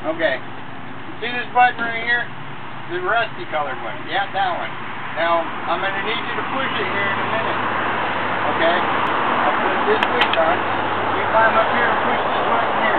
Okay. See this button right here? The rusty colored one. Yeah, that one. Now, I'm going to need you to push it here in a minute. Okay? I'll put this switch on. You climb up here and push this button here.